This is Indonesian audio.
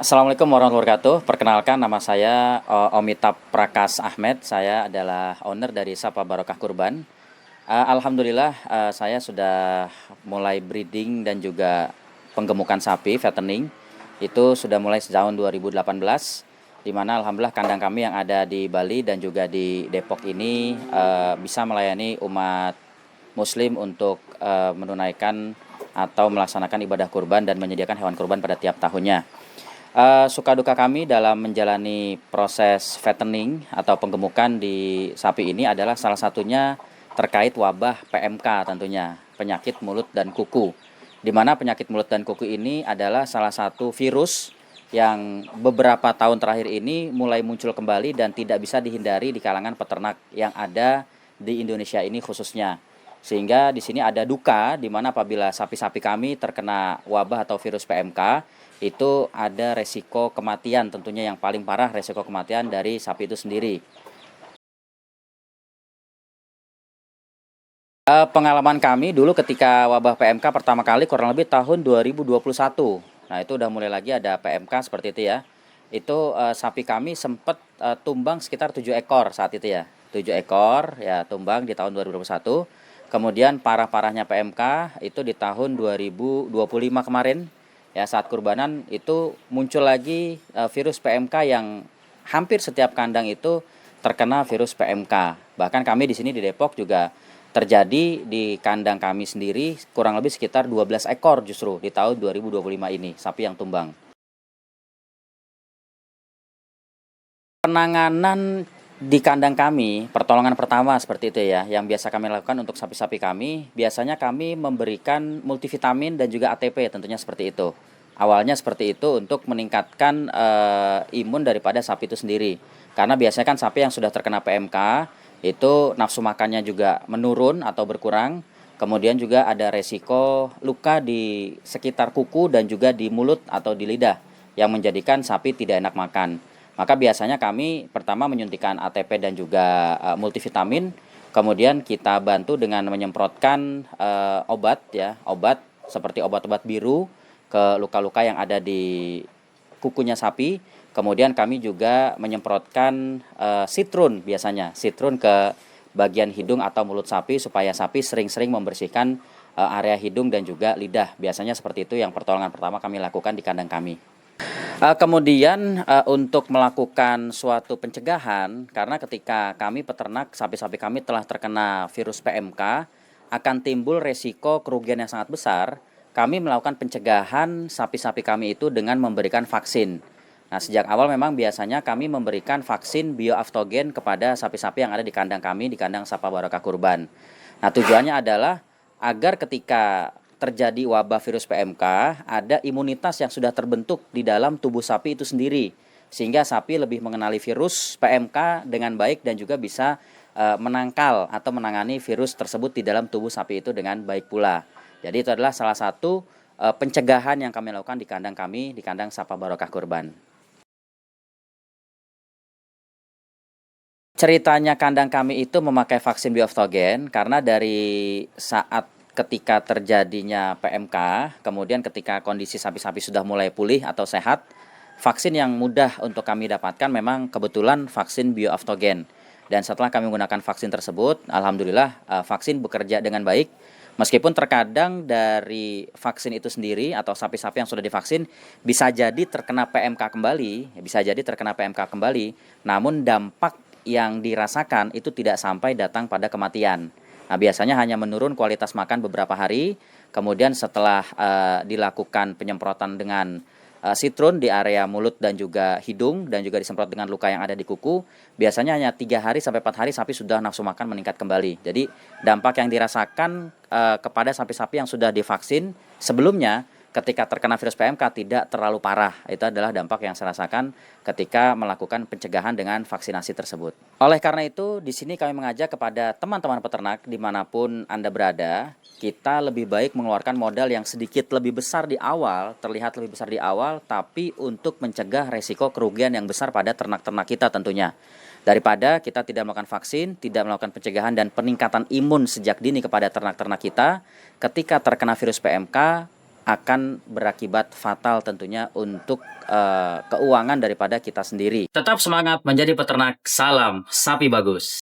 Assalamualaikum warahmatullahi wabarakatuh. Perkenalkan nama saya Omitab Prakas Ahmed. Saya adalah owner dari Sapa Barokah Kurban. Alhamdulillah saya sudah mulai breeding dan juga penggemukan sapi fattening. Itu sudah mulai sejak tahun 2018, di mana alhamdulillah kandang kami yang ada di Bali dan juga di Depok ini bisa melayani umat muslim untuk menunaikan atau melaksanakan ibadah kurban dan menyediakan hewan kurban pada tiap tahunnya. Suka duka kami dalam menjalani proses fattening atau penggemukan di sapi ini adalah salah satunya terkait wabah PMK, tentunya penyakit mulut dan kuku, di mana penyakit mulut dan kuku ini adalah salah satu virus yang beberapa tahun terakhir ini mulai muncul kembali dan tidak bisa dihindari di kalangan peternak yang ada di Indonesia ini khususnya. Sehingga di sini ada duka, di mana apabila sapi-sapi kami terkena wabah atau virus PMK, itu ada resiko kematian, tentunya yang paling parah resiko kematian dari sapi itu sendiri. Pengalaman kami dulu ketika wabah PMK pertama kali kurang lebih tahun 2021. Nah, itu udah mulai lagi ada PMK seperti itu ya. Itu sapi kami sempat tumbang sekitar 7 ekor saat itu ya. 7 ekor ya tumbang di tahun 2021. Kemudian parah-parahnya PMK itu di tahun 2025 kemarin. Ya, saat kurbanan itu muncul lagi virus PMK yang hampir setiap kandang itu terkena virus PMK. Bahkan kami di sini di Depok juga terjadi di kandang kami sendiri kurang lebih sekitar 12 ekor justru di tahun 2025 ini sapi yang tumbang. Penanganan di kandang kami, pertolongan pertama seperti itu ya, yang biasa kami lakukan untuk sapi-sapi kami, biasanya kami memberikan multivitamin dan juga ATP, tentunya seperti itu. Awalnya seperti itu untuk meningkatkan imun daripada sapi itu sendiri. Karena biasanya kan sapi yang sudah terkena PMK, itu nafsu makannya juga menurun atau berkurang. Kemudian juga ada resiko luka di sekitar kuku dan juga di mulut atau di lidah, yang menjadikan sapi tidak enak makan. Maka biasanya kami pertama menyuntikkan ATP dan juga multivitamin, kemudian kita bantu dengan menyemprotkan obat ya, obat seperti obat-obat biru ke luka-luka yang ada di kukunya sapi. Kemudian kami juga menyemprotkan sitrun, biasanya sitrun ke bagian hidung atau mulut sapi supaya sapi sering-sering membersihkan area hidung dan juga lidah. Biasanya seperti itu yang pertolongan pertama kami lakukan di kandang kami. Kemudian untuk melakukan suatu pencegahan, karena ketika kami peternak sapi-sapi kami telah terkena virus PMK, akan timbul resiko kerugian yang sangat besar. Kami melakukan pencegahan sapi-sapi kami itu dengan memberikan vaksin. Nah, sejak awal memang biasanya kami memberikan vaksin bioaftogen kepada sapi-sapi yang ada di kandang kami, di kandang Sapa Barokah Kurban. Nah, tujuannya adalah agar ketika terjadi wabah virus PMK, ada imunitas yang sudah terbentuk di dalam tubuh sapi itu sendiri, sehingga sapi lebih mengenali virus PMK dengan baik dan juga bisa menangkal atau menangani virus tersebut di dalam tubuh sapi itu dengan baik pula. Jadi itu adalah salah satu pencegahan yang kami lakukan di kandang kami, di kandang Sapa Barokah Kurban. Ceritanya kandang kami itu memakai vaksin bioaftogen karena dari saat ketika terjadinya PMK, kemudian ketika kondisi sapi-sapi sudah mulai pulih atau sehat, vaksin yang mudah untuk kami dapatkan memang kebetulan vaksin bioaftogen. Dan setelah kami menggunakan vaksin tersebut, alhamdulillah vaksin bekerja dengan baik. Meskipun terkadang dari vaksin itu sendiri atau sapi-sapi yang sudah divaksin bisa jadi terkena PMK kembali, namun dampak yang dirasakan itu tidak sampai datang pada kematian. Nah, biasanya hanya menurun kualitas makan beberapa hari, kemudian setelah dilakukan penyemprotan dengan sitrun di area mulut dan juga hidung, dan juga disemprot dengan luka yang ada di kuku, biasanya hanya 3 hari sampai 4 hari sapi sudah nafsu makan meningkat kembali. Jadi dampak yang dirasakan kepada sapi-sapi yang sudah divaksin sebelumnya ketika terkena virus PMK tidak terlalu parah. Itu adalah dampak yang saya rasakan ketika melakukan pencegahan dengan vaksinasi tersebut. Oleh karena itu, di sini kami mengajak kepada teman-teman peternak dimanapun Anda berada, kita lebih baik mengeluarkan modal yang sedikit lebih besar di awal, terlihat lebih besar di awal, tapi untuk mencegah resiko kerugian yang besar pada ternak-ternak kita tentunya. Daripada kita tidak melakukan vaksin, tidak melakukan pencegahan dan peningkatan imun sejak dini kepada ternak-ternak kita, ketika terkena virus PMK, akan berakibat fatal tentunya untuk keuangan daripada kita sendiri. Tetap semangat menjadi peternak. Salam sapi bagus.